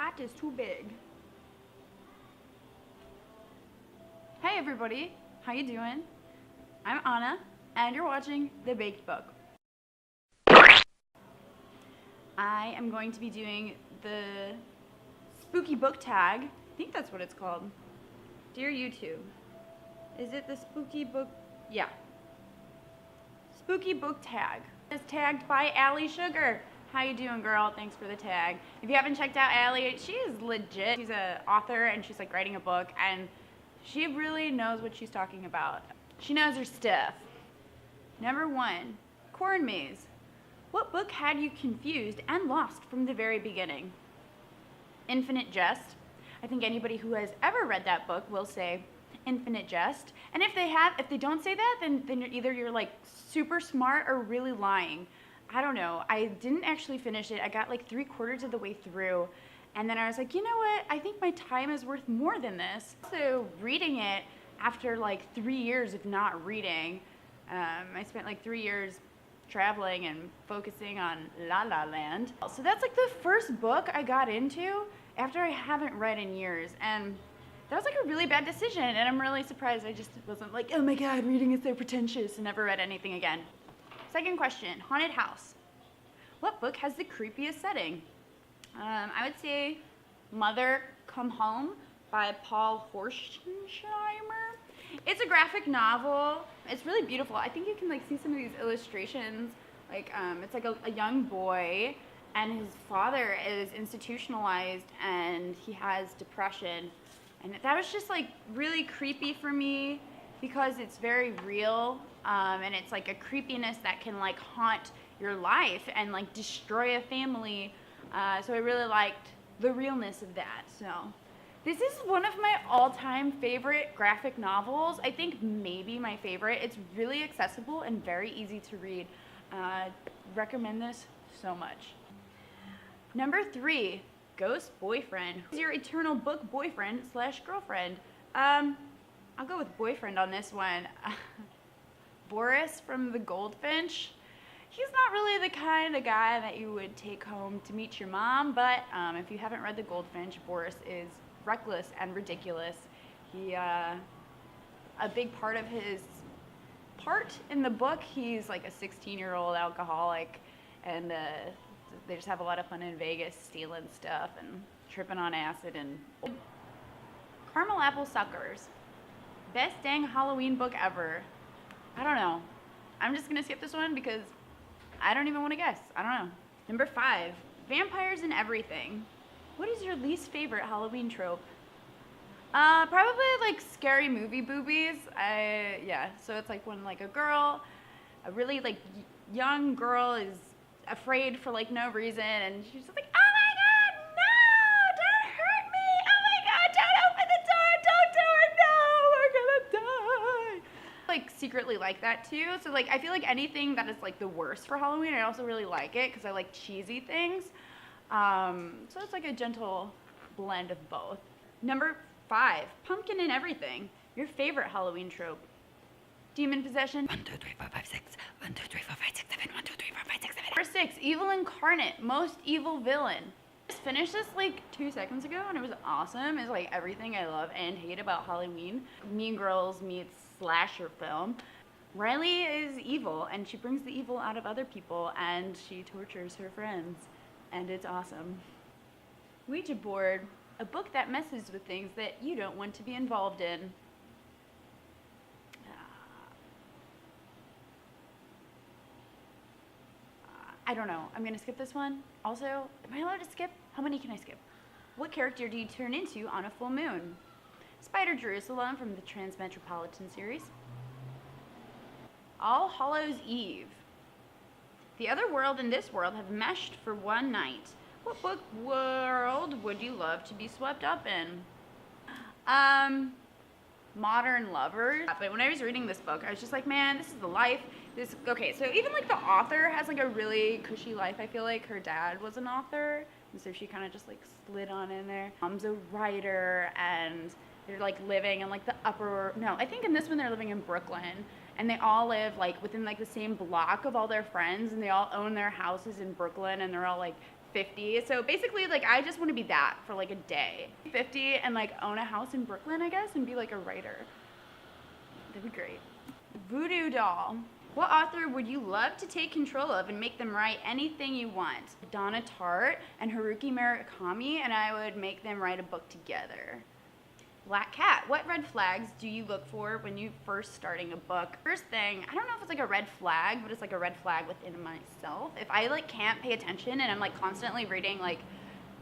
hat is too big. Hey everybody, how you doing? I'm Anna, and you're watching The Baked Book. I am going to be doing the spooky book tag. I think that's what it's called. Dear YouTube. Is it the spooky book? Yeah. Spooky book tag. It's tagged by Allie Sugar. How you doing, girl? Thanks for the tag. If you haven't checked out Allie, she is legit. She's an author and she's like writing a book, and she really knows what she's talking about. She knows her stuff. Number 1, Corn Maze. What book had you confused and lost from the very beginning? Infinite Jest. I think anybody who has ever read that book will say Infinite Jest. And if they don't say that, then you're like super smart or really lying. I don't know. I didn't actually finish it. I got like 3/4 of the way through. And then I was like, you know what? I think my time is worth more than this. So reading it after like 3 years of not reading, I spent like 3 years traveling and focusing on La La Land. So that's like the first book I got into after I haven't read in years. And that was like a really bad decision. And I'm really surprised I just wasn't like, oh my God, reading is so pretentious, and never read anything again. Second question, Haunted House. What book has the creepiest setting? I would say Mother Come Home by Paul Horschenheimer. It's a graphic novel. It's really beautiful. I think you can like see some of these illustrations. Like it's like a young boy, and his father is institutionalized and he has depression. And that was just like really creepy for me because it's very real, and it's like a creepiness that can like haunt your life and like destroy a family. So I really liked the realness of that. So this is one of my all-time favorite graphic novels. I think maybe my favorite. It's really accessible and very easy to read. Recommend this so much. Number 3, Ghost Boyfriend. Who's your eternal book boyfriend / girlfriend? I'll go with boyfriend on this one. Boris from the Goldfinch. He's not really the kind of guy that you would take home to meet your mom, but if you haven't read The Goldfinch, Boris is reckless and ridiculous. A big part of his part in the book, he's like a 16-year-old alcoholic, and they just have a lot of fun in Vegas stealing stuff and tripping on acid. And Caramel Apple Suckers. Best dang Halloween book ever. I don't know. I'm just gonna skip this one because I don't even want to guess. I don't know. Number 5, Vampires and Everything. What is your least favorite Halloween trope? Probably like scary movie boobies. Yeah, so it's like when like a really like young girl is afraid for like no reason, and she's just like, oh my God, no, don't hurt me. Oh my God, don't open the door. No, we're gonna die. Like secretly like that too. So like I feel like anything that is like the worst for Halloween, I also really like it because I like cheesy things. So it's like a gentle blend of both. Number 5, Pumpkin and Everything. Your favorite Halloween trope? Demon possession. 1, 2, 3, 4, 5, 6. 1, 2, 3, 4, 5, 6, 7. 1, 2, 3, 4, 5, 6, 7. Number 6, Evil Incarnate. Most evil villain. I just finished this like 2 seconds ago, and it was awesome. It's like everything I love and hate about Halloween. Mean Girls meets slasher film. Riley is evil, and she brings the evil out of other people, and she tortures her friends, and it's awesome. Ouija Board, a book that messes with things that you don't want to be involved in. I don't know. I'm gonna skip this one. Also, am I allowed to skip? How many can I skip? What character do you turn into on a full moon? Spider Jerusalem from the Transmetropolitan series. All Hallows Eve. The other world and this world have meshed for one night. What book world would you love to be swept up in? Modern Lovers. But when I was reading this book, I was just like, man, this is the life. Okay, so even like the author has like a really cushy life. I feel like her dad was an author, and so she kind of just like slid on in there. Mom's a writer, and they're like living in like the I think in this one they're living in Brooklyn, and they all live like within like the same block of all their friends, and they all own their houses in Brooklyn, and they're all like 50. So basically, like, I just want to be that for like a day. 50 and like own a house in Brooklyn, I guess, and be like a writer. That'd be great. Voodoo Doll. What author would you love to take control of and make them write anything you want? Donna Tartt and Haruki Murakami, and I would make them write a book together. Black Cat. What red flags do you look for when you first starting a book? First thing, I don't know if it's like a red flag, but it's like a red flag within myself. If I like can't pay attention and I'm like constantly reading like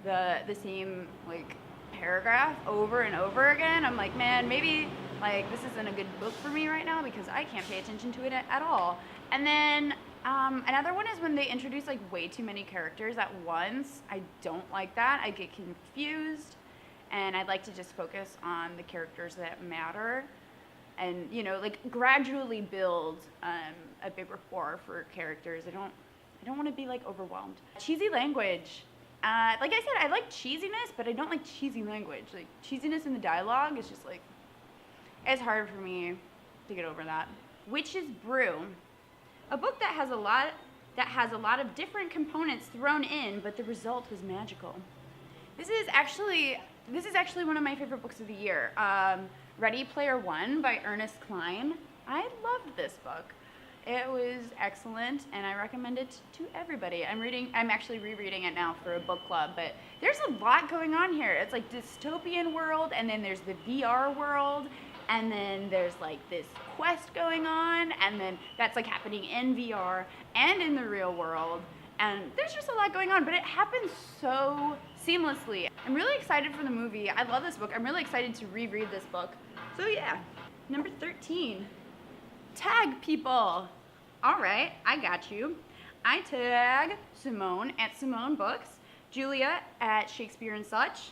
the same like paragraph over and over again, I'm like, man, maybe like this isn't a good book for me right now because I can't pay attention to it at all. And then another one is when they introduce like way too many characters at once. I don't like that. I get confused, and I'd like to just focus on the characters that matter, and you know, like gradually build a big rapport for characters. I don't want to be like overwhelmed. Cheesy language. Like I said, I like cheesiness, but I don't like cheesy language. Like cheesiness in the dialogue is just like, it's hard for me to get over that. Witch's Brew. A book that has a lot of different components thrown in, but the result was magical. This is actually one of my favorite books of the year. Ready Player One by Ernest Cline. I loved this book. It was excellent, and I recommend it to everybody. I'm actually rereading it now for a book club, but there's a lot going on here. It's like dystopian world, and then there's the VR world, and then there's like this quest going on, and then that's like happening in VR and in the real world. And there's just a lot going on, but it happens so seamlessly. I'm really excited for the movie. I love this book. I'm really excited to reread this book. So yeah, number 13. Tag people. All right, I got you. I tag Symone at Symonebooks, Julia at ShakespearandSuch,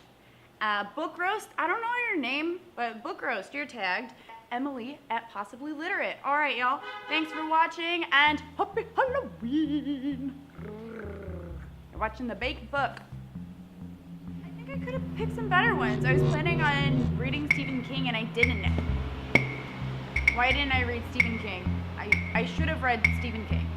BookRoast, I don't know your name, but BookRoast, you're tagged, Emily at Possibly Literate. All right, y'all, thanks for watching, and happy Halloween. You're watching The Baked Book. I think I could have picked some better ones. I was planning on reading Stephen King, and I didn't. Why didn't I read Stephen King? I should have read Stephen King.